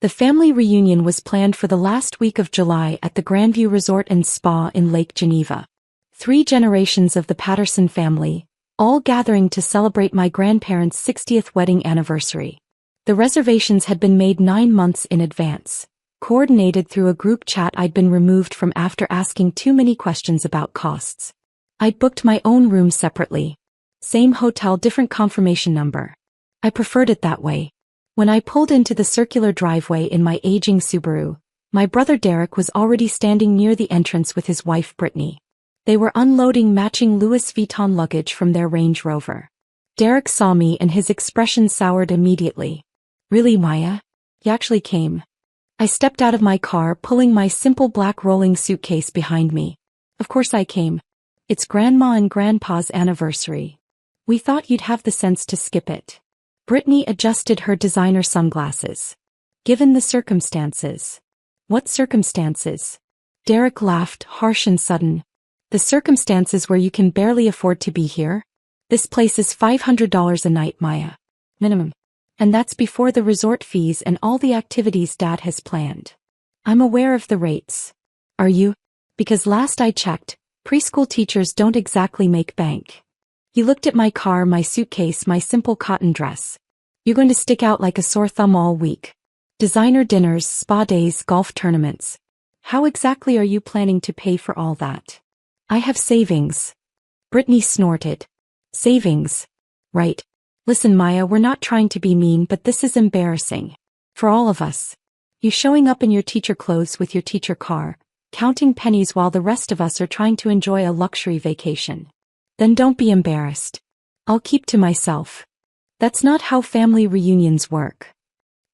The family reunion was planned for the last week of July at the Grandview Resort and Spa in Lake Geneva. 3 generations of the Patterson family, all gathering to celebrate my grandparents' 60th wedding anniversary. The reservations had been made 9 months in advance, coordinated through a group chat I'd been removed from after asking too many questions about costs. I'd booked my own room separately. Same hotel, different confirmation number. I preferred it that way. When I pulled into the circular driveway in my aging Subaru, my brother Derek was already standing near the entrance with his wife Brittany. They were unloading matching Louis Vuitton luggage from their Range Rover. Derek saw me and his expression soured immediately. "Really, Maya? You actually came?" I stepped out of my car, pulling my simple black rolling suitcase behind me. "Of course I came. It's Grandma and Grandpa's anniversary. We thought you'd have the sense to skip it." Brittany adjusted her designer sunglasses. "Given the circumstances." "What circumstances?" Derek laughed, harsh and sudden. "The circumstances where you can barely afford to be here? This place is $500 a night, Maya. Minimum. And that's before the resort fees and all the activities Dad has planned." "I'm aware of the rates." "Are you? Because last I checked, preschool teachers don't exactly make bank." He looked at my car, my suitcase, my simple cotton dress. "You're going to stick out like a sore thumb all week. Designer dinners, spa days, golf tournaments. How exactly are you planning to pay for all that?" "I have savings." Brittany snorted. "Savings? Right. Listen, Maya, we're not trying to be mean, but this is embarrassing. For all of us. You showing up in your teacher clothes with your teacher car, counting pennies while the rest of us are trying to enjoy a luxury vacation. Then don't be embarrassed. I'll keep to myself. That's not how family reunions work."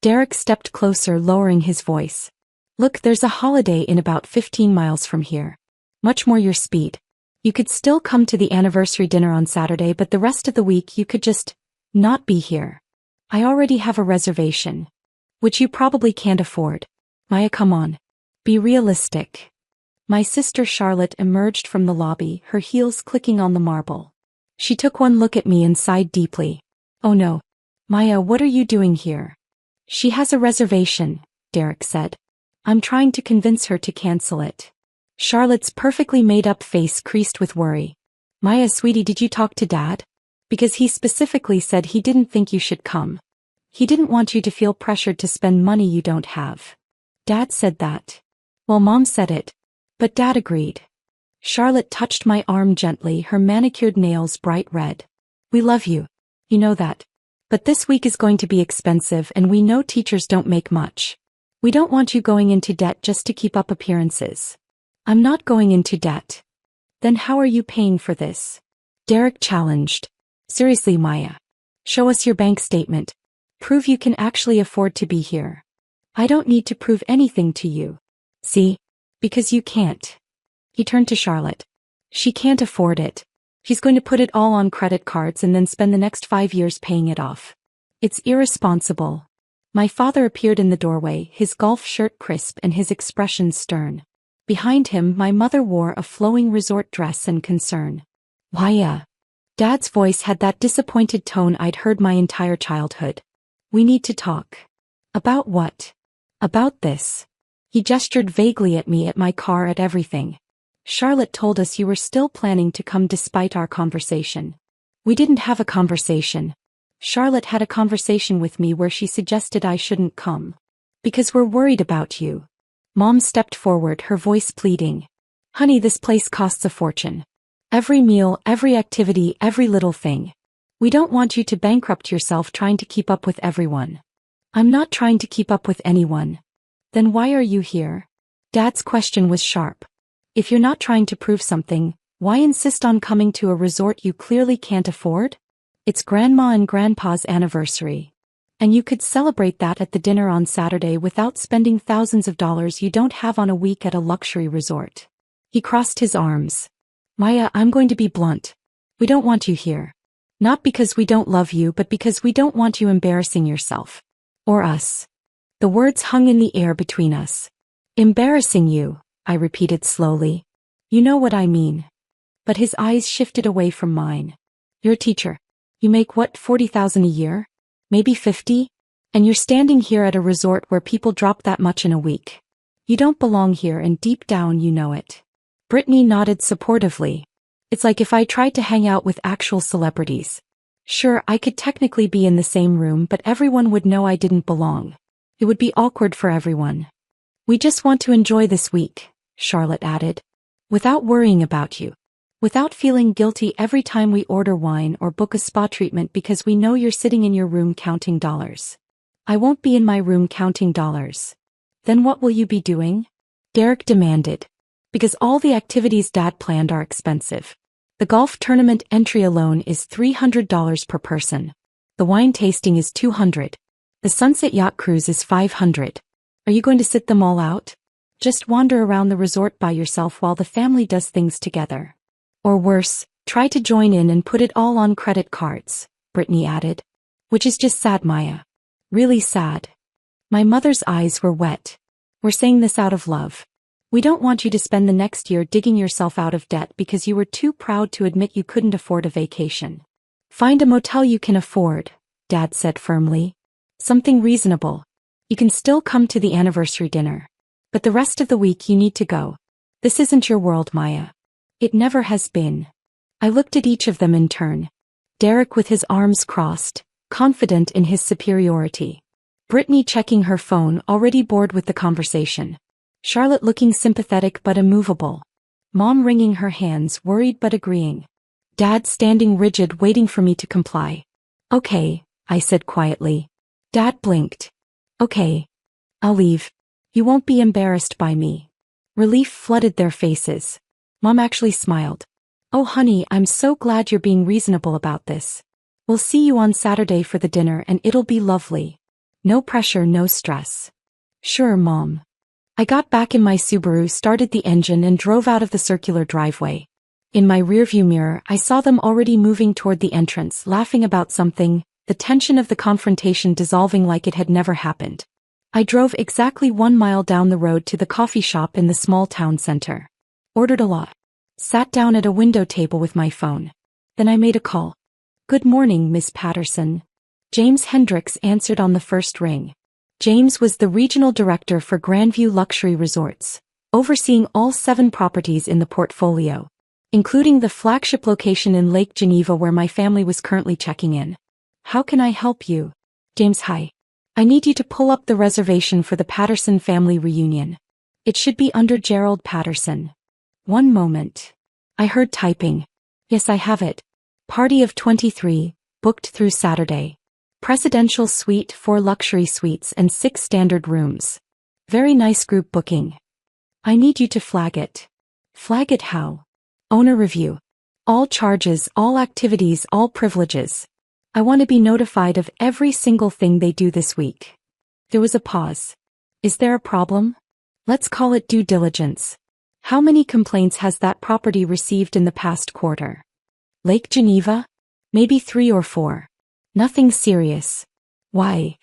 Derek stepped closer, lowering his voice. "Look, there's a Holiday Inn about 15 miles from here. Much more your speed. You could still come to the anniversary dinner on Saturday, but the rest of the week you could just not be here. I already have a reservation. Which you probably can't afford. Maya, come on. Be realistic." My sister Charlotte emerged from the lobby, her heels clicking on the marble. She took one look at me and sighed deeply. "Oh no. Maya, what are you doing here?" "She has a reservation," Derek said. "I'm trying to convince her to cancel it." Charlotte's perfectly made-up face creased with worry. "Maya, sweetie, did you talk to Dad? Because he specifically said he didn't think you should come. He didn't want you to feel pressured to spend money you don't have." "Dad said that." "Well, Mom said it. But Dad agreed." Charlotte touched my arm gently, her manicured nails bright red. "We love you. You know that. But this week is going to be expensive and we know teachers don't make much. We don't want you going into debt just to keep up appearances." "I'm not going into debt." "Then how are you paying for this?" Derek challenged. "Seriously, Maya. Show us your bank statement. Prove you can actually afford to be here." "I don't need to prove anything to you." "See? Because you can't." He turned to Charlotte. "She can't afford it. She's going to put it all on credit cards and then spend the next 5 years paying it off. It's irresponsible." My father appeared in the doorway, his golf shirt crisp and his expression stern. Behind him, my mother wore a flowing resort dress and concern. "Maya." Dad's voice had that disappointed tone I'd heard my entire childhood. "We need to talk." "About what?" "About this." He gestured vaguely at me, at my car, at everything. "Charlotte told us you were still planning to come despite our conversation." "We didn't have a conversation. Charlotte had a conversation with me where she suggested I shouldn't come. Because we're worried about you." Mom stepped forward, her voice pleading. "Honey, this place costs a fortune. Every meal, every activity, every little thing. We don't want you to bankrupt yourself trying to keep up with everyone." "I'm not trying to keep up with anyone." "Then why are you here?" Dad's question was sharp. "If you're not trying to prove something, why insist on coming to a resort you clearly can't afford? It's Grandma and Grandpa's anniversary. And you could celebrate that at the dinner on Saturday without spending thousands of dollars you don't have on a week at a luxury resort." He crossed his arms. "Maya, I'm going to be blunt. We don't want you here. Not because we don't love you, but because we don't want you embarrassing yourself. Or us." The words hung in the air between us. "Embarrassing you," I repeated slowly. "You know what I mean." But his eyes shifted away from mine. "You're a teacher. You make what, 40,000 a year? Maybe 50? And you're standing here at a resort where people drop that much in a week. You don't belong here and deep down you know it. Brittany nodded supportively. It's like if I tried to hang out with actual celebrities. Sure, I could technically be in the same room, but everyone would know I didn't belong. It would be awkward for everyone. We just want to enjoy this week, Charlotte added. Without worrying about you. Without feeling guilty every time we order wine or book a spa treatment because we know you're sitting in your room counting dollars. I won't be in my room counting dollars. Then what will you be doing? Derek demanded. Because all the activities Dad planned are expensive. The golf tournament entry alone is $300 per person. The wine tasting is $200. The sunset yacht cruise is $500. Are you going to sit them all out? Just wander around the resort by yourself while the family does things together. Or worse, try to join in and put it all on credit cards, Brittany added. Which is just sad, Maya. Really sad. My mother's eyes were wet. We're saying this out of love. We don't want you to spend the next year digging yourself out of debt because you were too proud to admit you couldn't afford a vacation. Find a motel you can afford, Dad said firmly. Something reasonable. You can still come to the anniversary dinner. But the rest of the week you need to go. This isn't your world, Maya. It never has been. I looked at each of them in turn. Derek with his arms crossed, confident in his superiority. Brittany checking her phone, already bored with the conversation. Charlotte looking sympathetic but immovable. Mom wringing her hands, worried but agreeing. Dad standing rigid, waiting for me to comply. Okay, I said quietly. Dad blinked. Okay. I'll leave. You won't be embarrassed by me. Relief flooded their faces. Mom actually smiled. Oh honey, I'm so glad you're being reasonable about this. We'll see you on Saturday for the dinner and it'll be lovely. No pressure, no stress. Sure, Mom. I got back in my Subaru, started the engine and drove out of the circular driveway. In my rearview mirror, I saw them already moving toward the entrance, laughing about something, the tension of the confrontation dissolving like it had never happened. I drove exactly 1 mile down the road to the coffee shop in the small town center. Ordered a lot. Sat down at a window table with my phone. Then I made a call. Good morning, Miss Patterson. James Hendricks answered on the first ring. James was the regional director for Grandview Luxury Resorts, overseeing all 7 properties in the portfolio, including the flagship location in Lake Geneva where my family was currently checking in. How can I help you? James, hi. I need you to pull up the reservation for the Patterson family reunion. It should be under Gerald Patterson. One moment. I heard typing. Yes, I have it. Party of 23, booked through Saturday. Presidential suite, 4 luxury suites and 6 standard rooms. Very nice group booking. I need you to flag it. Flag it how? Owner review. All charges, all activities, all privileges. I want to be notified of every single thing they do this week. There was a pause. Is there a problem? Let's call it due diligence. How many complaints has that property received in the past quarter? Lake Geneva? Maybe 3 or 4. Nothing serious. Why?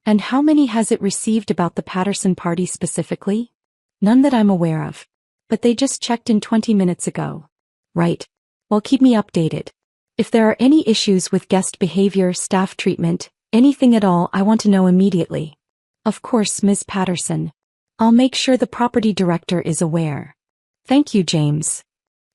And how many has it received about the Patterson party specifically? None that I'm aware of. But they just checked in 20 minutes ago. Right. Well, keep me updated. If there are any issues with guest behavior, staff treatment, anything at all, I want to know immediately. Of course, Ms. Patterson. I'll make sure the property director is aware. Thank you, James.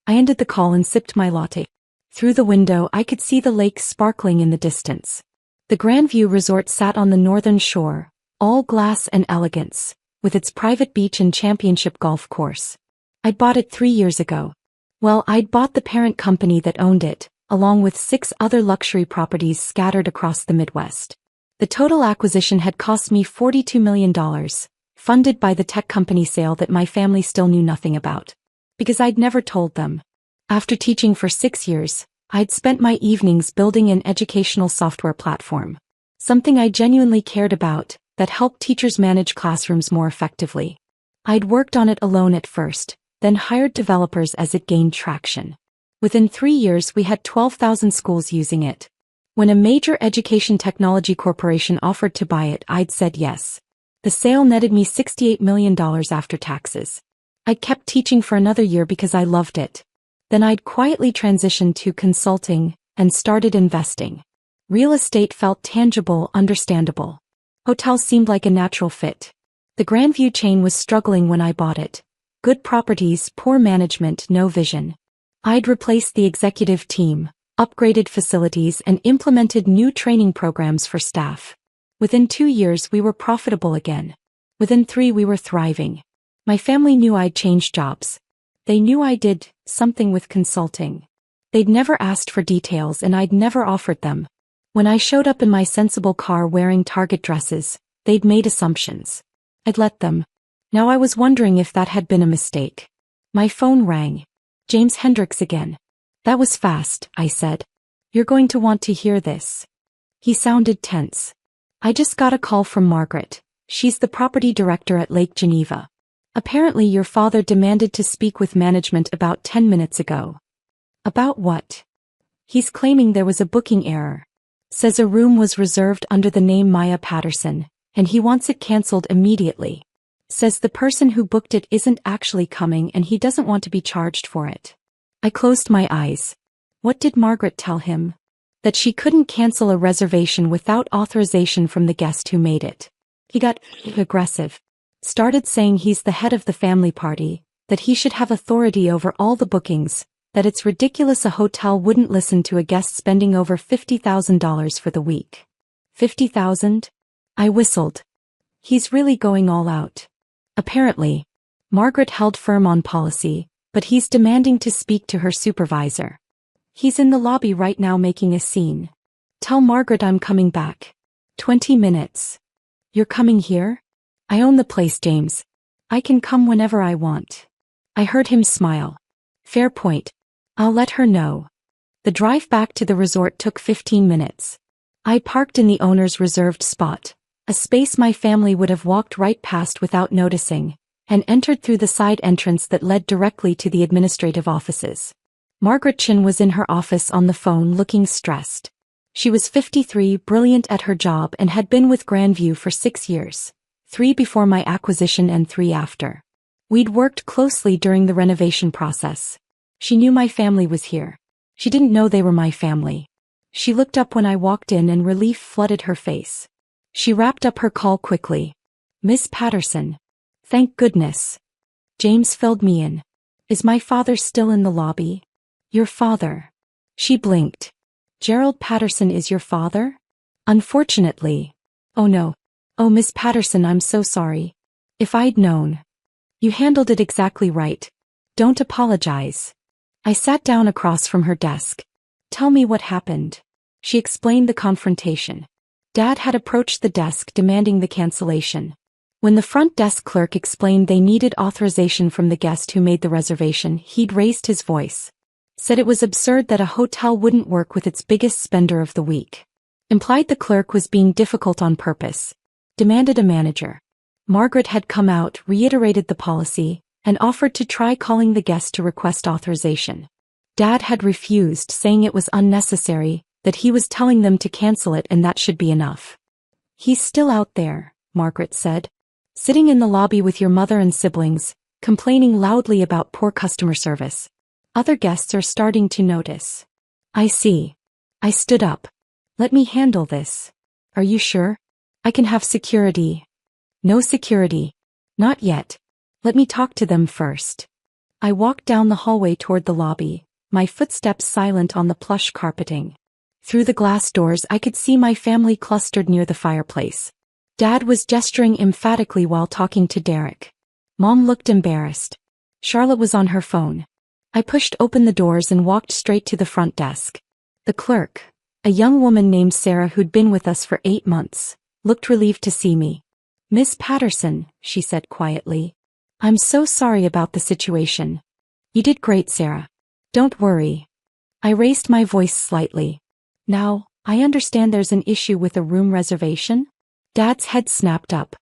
I ended the call and sipped my latte. Through the window, I could see the lake sparkling in the distance. The Grandview Resort sat on the northern shore, all glass and elegance, with its private beach and championship golf course. I'd bought it 3 years ago. Well, I'd bought the parent company that owned it, along with 6 other luxury properties scattered across the Midwest. The total acquisition had cost me $42 million, funded by the tech company sale that my family still knew nothing about. Because I'd never told them. After teaching for 6 years, I'd spent my evenings building an educational software platform. Something I genuinely cared about, that helped teachers manage classrooms more effectively. I'd worked on it alone at first, then hired developers as it gained traction. Within 3 years we had 12,000 schools using it. When a major education technology corporation offered to buy it, I'd said yes. The sale netted me $68 million after taxes. I kept teaching for another year because I loved it. Then I'd quietly transitioned to consulting and started investing. Real estate felt tangible, understandable. Hotel seemed like a natural fit. The Grandview chain was struggling when I bought it. Good properties, poor management, no vision. I'd replaced the executive team, upgraded facilities and implemented new training programs for staff. Within 2 years we were profitable again. Within 3 we were thriving. My family knew I'd changed jobs. They knew I did something with consulting. They'd never asked for details and I'd never offered them. When I showed up in my sensible car wearing Target dresses, they'd made assumptions. I'd let them. Now I was wondering if that had been a mistake. My phone rang. James Hendricks again. That was fast, I said. You're going to want to hear this. He sounded tense. I just got a call from Margaret. She's the property director at Lake Geneva. Apparently your father demanded to speak with management about 10 minutes ago. About what? He's claiming there was a booking error. Says a room was reserved under the name Maya Patterson, and he wants it cancelled immediately. Says the person who booked it isn't actually coming and he doesn't want to be charged for it. I closed my eyes. What did Margaret tell him? That she couldn't cancel a reservation without authorization from the guest who made it. He got aggressive. Started saying he's the head of the family party, that he should have authority over all the bookings, that it's ridiculous a hotel wouldn't listen to a guest spending over $50,000 for the week. $50,000? I whistled. He's really going all out. Apparently. Margaret held firm on policy, but he's demanding to speak to her supervisor. He's in the lobby right now making a scene. Tell Margaret I'm coming back. 20 minutes. You're coming here? I own the place, James. I can come whenever I want. I heard him smile. Fair point. I'll let her know. The drive back to the resort took 15 minutes. I parked in the owner's reserved spot, a space my family would have walked right past without noticing, and entered through the side entrance that led directly to the administrative offices. Margaret Chin was in her office on the phone looking stressed. She was 53, brilliant at her job and had been with Grandview for 6 years, 3 before my acquisition and 3 after. We'd worked closely during the renovation process. She knew my family was here. She didn't know they were my family. She looked up when I walked in and relief flooded her face. She wrapped up her call quickly. Miss Patterson. Thank goodness. James filled me in. Is my father still in the lobby? Your father. She blinked. Gerald Patterson is your father? Unfortunately. Oh no. Oh Miss Patterson, I'm so sorry. If I'd known. You handled it exactly right. Don't apologize. I sat down across from her desk. Tell me what happened. She explained the confrontation. Dad had approached the desk demanding the cancellation. When the front desk clerk explained they needed authorization from the guest who made the reservation, he'd raised his voice. Said it was absurd that a hotel wouldn't work with its biggest spender of the week. Implied the clerk was being difficult on purpose. Demanded a manager. Margaret had come out, reiterated the policy, and offered to try calling the guest to request authorization. Dad had refused, saying it was unnecessary, that he was telling them to cancel it and that should be enough. He's still out there, Margaret said. Sitting in the lobby with your mother and siblings, complaining loudly about poor customer service. Other guests are starting to notice. I see. I stood up. Let me handle this. Are you sure? I can have security. No security. Not yet. Let me talk to them first. I walked down the hallway toward the lobby, my footsteps silent on the plush carpeting. Through the glass doors I could see my family clustered near the fireplace. Dad was gesturing emphatically while talking to Derek. Mom looked embarrassed. Charlotte was on her phone. I pushed open the doors and walked straight to the front desk. The clerk, a young woman named Sarah who'd been with us for 8 months, looked relieved to see me. Miss Patterson, she said quietly. I'm so sorry about the situation. You did great, Sarah. Don't worry. I raised my voice slightly. Now, I understand there's an issue with a room reservation? Dad's head snapped up.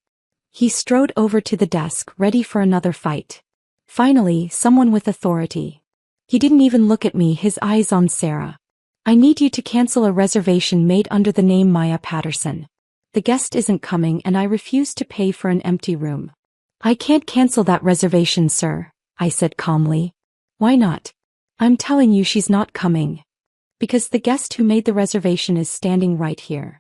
He strode over to the desk, ready for another fight. Finally, someone with authority. He didn't even look at me, his eyes on Sarah. I need you to cancel a reservation made under the name Maya Patterson. The guest isn't coming and I refuse to pay for an empty room. I can't cancel that reservation, sir, I said calmly. Why not? I'm telling you she's not coming. Because the guest who made the reservation is standing right here.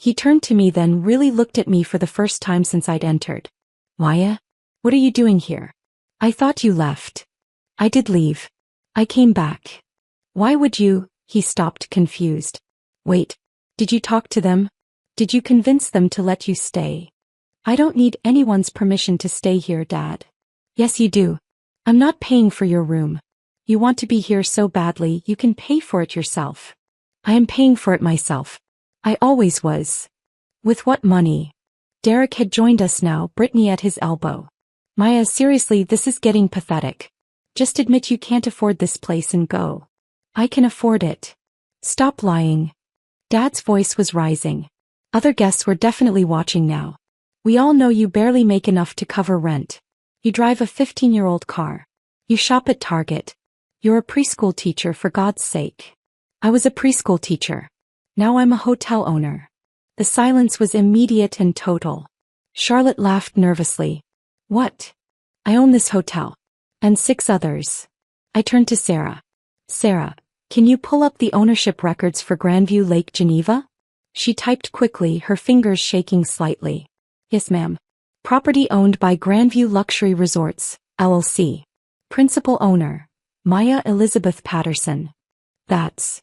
He turned to me then really looked at me for the first time since I'd entered. Maya? What are you doing here? I thought you left. I did leave. I came back. Why would you? He stopped, confused. Wait. Did you talk to them? Did you convince them to let you stay? I don't need anyone's permission to stay here, Dad. Yes, you do. I'm not paying for your room. You want to be here so badly, you can pay for it yourself. I am paying for it myself. I always was. With what money? Derek had joined us now, Brittany at his elbow. Maya, seriously, this is getting pathetic. Just admit you can't afford this place and go. I can afford it. Stop lying. Dad's voice was rising. Other guests were definitely watching now. We all know you barely make enough to cover rent. You drive a 15-year-old car. You shop at Target. You're a preschool teacher, for God's sake. I was a preschool teacher. Now I'm a hotel owner. The silence was immediate and total. Charlotte laughed nervously. What? I own this hotel. And 6 others. I turned to Sarah. Sarah, can you pull up the ownership records for Grandview Lake Geneva? She typed quickly, her fingers shaking slightly. Yes, ma'am. Property owned by Grandview Luxury Resorts, LLC. Principal owner, Maya Elizabeth Patterson. That's...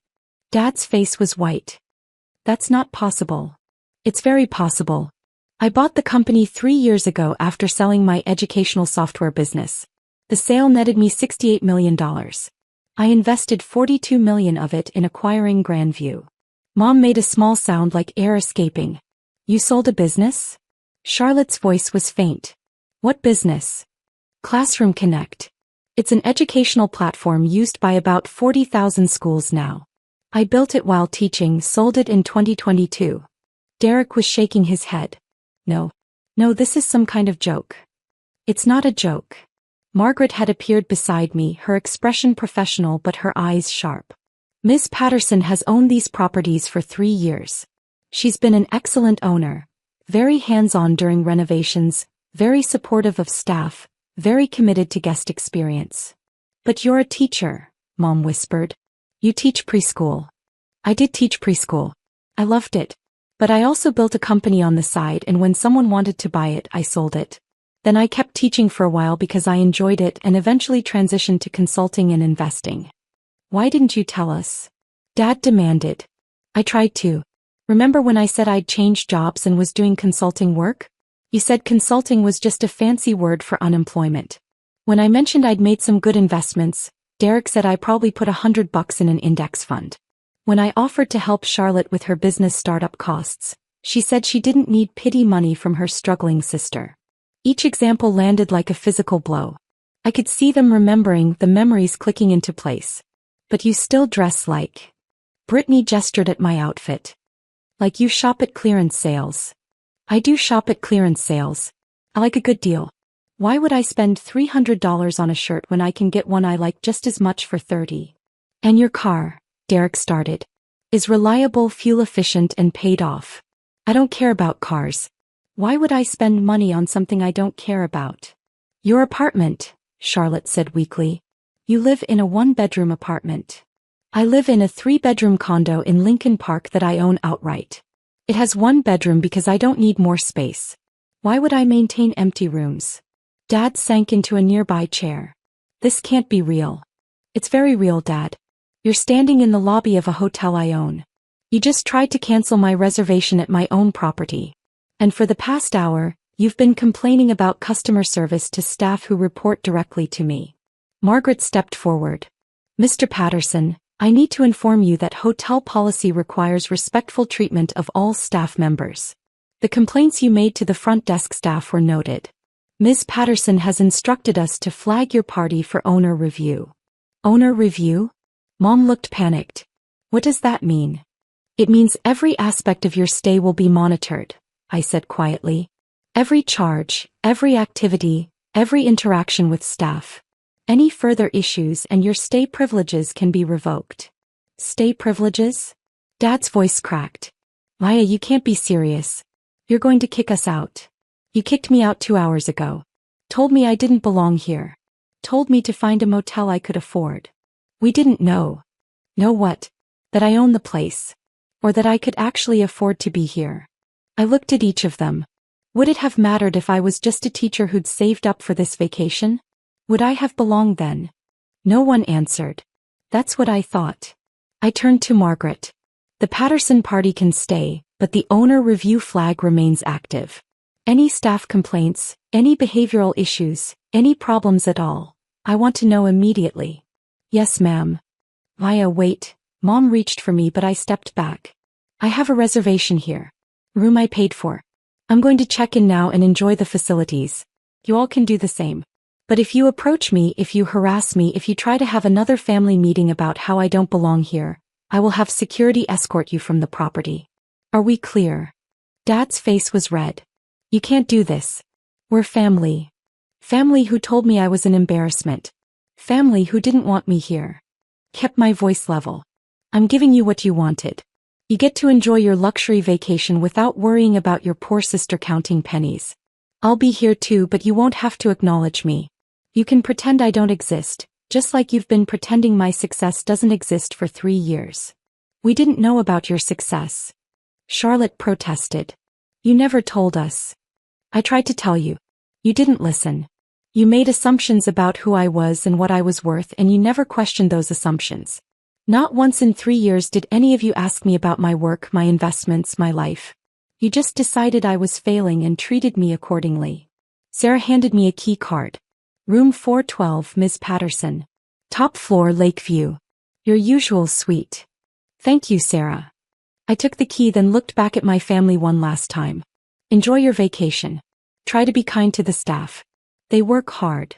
Dad's face was white. That's not possible. It's very possible. I bought the company 3 years ago after selling my educational software business. The sale netted me $68 million. I invested $42 million of it in acquiring Grandview. Mom made a small sound like air escaping. You sold a business? Charlotte's voice was faint. What business? Classroom Connect. It's an educational platform used by about 40,000 schools now. I built it while teaching, sold it in 2022. Derek was shaking his head. No, this is some kind of joke. It's not a joke. Margaret had appeared beside me, her expression professional but her eyes sharp. Ms. Patterson has owned these properties for 3 years. She's been an excellent owner. Very hands-on during renovations, very supportive of staff, very committed to guest experience. But you're a teacher, Mom whispered. You teach preschool. I did teach preschool. I loved it. But I also built a company on the side, and when someone wanted to buy it, I sold it. Then I kept teaching for a while because I enjoyed it and eventually transitioned to consulting and investing. Why didn't you tell us? Dad demanded. I tried to. Remember when I said I'd changed jobs and was doing consulting work? You said consulting was just a fancy word for unemployment. When I mentioned I'd made some good investments, Derek said I probably put $100 in an index fund. When I offered to help Charlotte with her business startup costs, she said she didn't need pity money from her struggling sister. Each example landed like a physical blow. I could see them remembering, the memories clicking into place. But you still dress like... Brittany gestured at my outfit. Like you shop at clearance sales. I do shop at clearance sales. I like a good deal. Why would I spend $300 on a shirt when I can get one I like just as much for $30? And your car, Derek started, is reliable, fuel efficient, and paid off. I don't care about cars. Why would I spend money on something I don't care about? Your apartment, Charlotte said weakly. You live in a 1-bedroom apartment. I live in a 3-bedroom condo in Lincoln Park that I own outright. It has 1 bedroom because I don't need more space. Why would I maintain empty rooms? Dad sank into a nearby chair. This can't be real. It's very real, Dad. You're standing in the lobby of a hotel I own. You just tried to cancel my reservation at my own property. And for the past hour, you've been complaining about customer service to staff who report directly to me. Margaret stepped forward. Mr. Patterson, I need to inform you that hotel policy requires respectful treatment of all staff members. The complaints you made to the front desk staff were noted. Ms. Patterson has instructed us to flag your party for owner review. Owner review? Mom looked panicked. What does that mean? It means every aspect of your stay will be monitored, I said quietly. Every charge, every activity, every interaction with staff. Any further issues and your stay privileges can be revoked. Stay privileges? Dad's voice cracked. Maya, you can't be serious. You're going to kick us out. You kicked me out 2 hours ago. Told me I didn't belong here. Told me to find a motel I could afford. We didn't know. Know what? That I own the place. Or that I could actually afford to be here. I looked at each of them. Would it have mattered if I was just a teacher who'd saved up for this vacation? Would I have belonged then? No one answered. That's what I thought. I turned to Margaret. The Patterson party can stay, but the owner review flag remains active. Any staff complaints, any behavioral issues, any problems at all, I want to know immediately. Yes, ma'am. Maya, wait. Mom reached for me but I stepped back. I have a reservation here. Room I paid for. I'm going to check in now and enjoy the facilities. You all can do the same. But if you approach me, if you harass me, if you try to have another family meeting about how I don't belong here, I will have security escort you from the property. Are we clear? Dad's face was red. You can't do this. We're family. Family who told me I was an embarrassment. Family who didn't want me here. Kept my voice level. I'm giving you what you wanted. You get to enjoy your luxury vacation without worrying about your poor sister counting pennies. I'll be here too, but you won't have to acknowledge me. You can pretend I don't exist, just like you've been pretending my success doesn't exist for 3 years. We didn't know about your success. Charlotte protested. You never told us. I tried to tell you. You didn't listen. You made assumptions about who I was and what I was worth, and you never questioned those assumptions. Not once in 3 years did any of you ask me about my work, my investments, my life. You just decided I was failing and treated me accordingly. Sarah handed me a key card. Room 412, Ms. Patterson. Top floor, Lakeview. Your usual suite. Thank you, Sarah. I took the key, then looked back at my family one last time. Enjoy your vacation. Try to be kind to the staff. They work hard.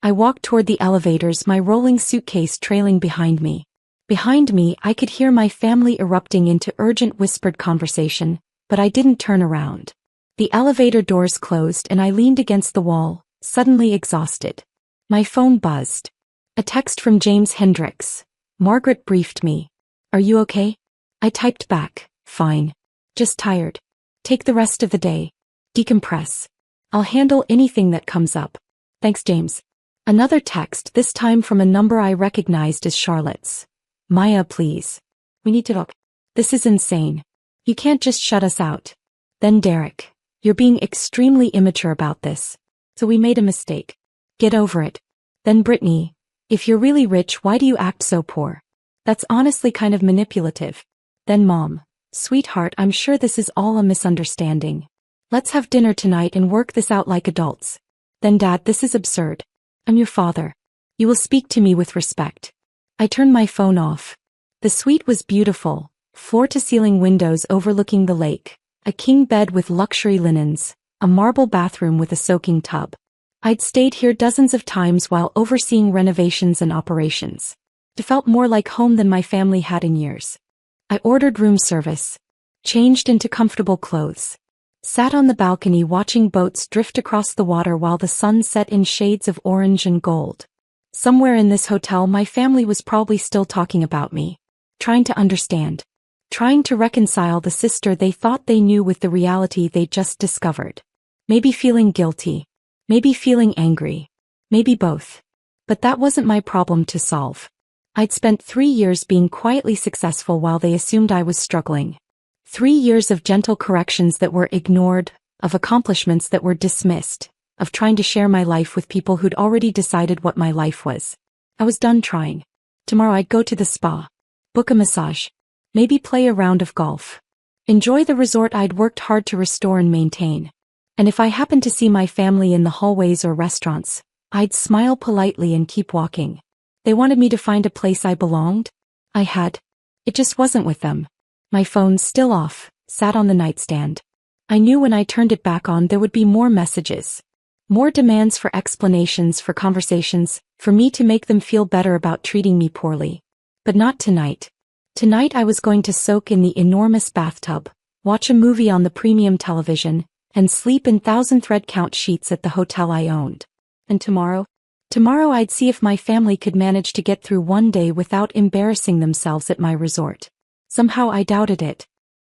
I walked toward the elevators, my rolling suitcase trailing behind me. Behind me, I could hear my family erupting into urgent whispered conversation, but I didn't turn around. The elevator doors closed and I leaned against the wall, suddenly exhausted. My phone buzzed. A text from James Hendricks. Margaret briefed me. Are you okay? I typed back, fine. Just tired. Take the rest of the day. Decompress. I'll handle anything that comes up. Thanks, James. Another text, this time from a number I recognized as Charlotte's. Maya, please. We need to talk. This is insane. You can't just shut us out. Then Derek. You're being extremely immature about this. So we made a mistake. Get over it. Then Brittany. If you're really rich, why do you act so poor? That's honestly kind of manipulative. Then Mom. Sweetheart, I'm sure this is all a misunderstanding. Let's have dinner tonight and work this out like adults. Then Dad, this is absurd. I'm your father. You will speak to me with respect. I turned my phone off. The suite was beautiful, floor-to-ceiling windows overlooking the lake, a king bed with luxury linens, a marble bathroom with a soaking tub. I'd stayed here dozens of times while overseeing renovations and operations. It felt more like home than my family had in years. I ordered room service, changed into comfortable clothes, sat on the balcony watching boats drift across the water while the sun set in shades of orange and gold. Somewhere in this hotel my family was probably still talking about me, trying to understand, trying to reconcile the sister they thought they knew with the reality they'd just discovered. Maybe feeling guilty, maybe feeling angry, maybe both. But that wasn't my problem to solve. I'd spent 3 years being quietly successful while they assumed I was struggling. 3 years of gentle corrections that were ignored, of accomplishments that were dismissed, of trying to share my life with people who'd already decided what my life was. I was done trying. Tomorrow I'd go to the spa, book a massage, maybe play a round of golf. Enjoy the resort I'd worked hard to restore and maintain. And if I happened to see my family in the hallways or restaurants, I'd smile politely and keep walking. They wanted me to find a place I belonged. I had. It just wasn't with them. My phone, still off, sat on the nightstand. I knew when I turned it back on there would be more messages. More demands for explanations, for conversations, for me to make them feel better about treating me poorly. But not tonight. Tonight I was going to soak in the enormous bathtub, watch a movie on the premium television, and sleep in 1,000 thread count sheets at the hotel I owned. And tomorrow? Tomorrow I'd see if my family could manage to get through one day without embarrassing themselves at my resort. Somehow I doubted it.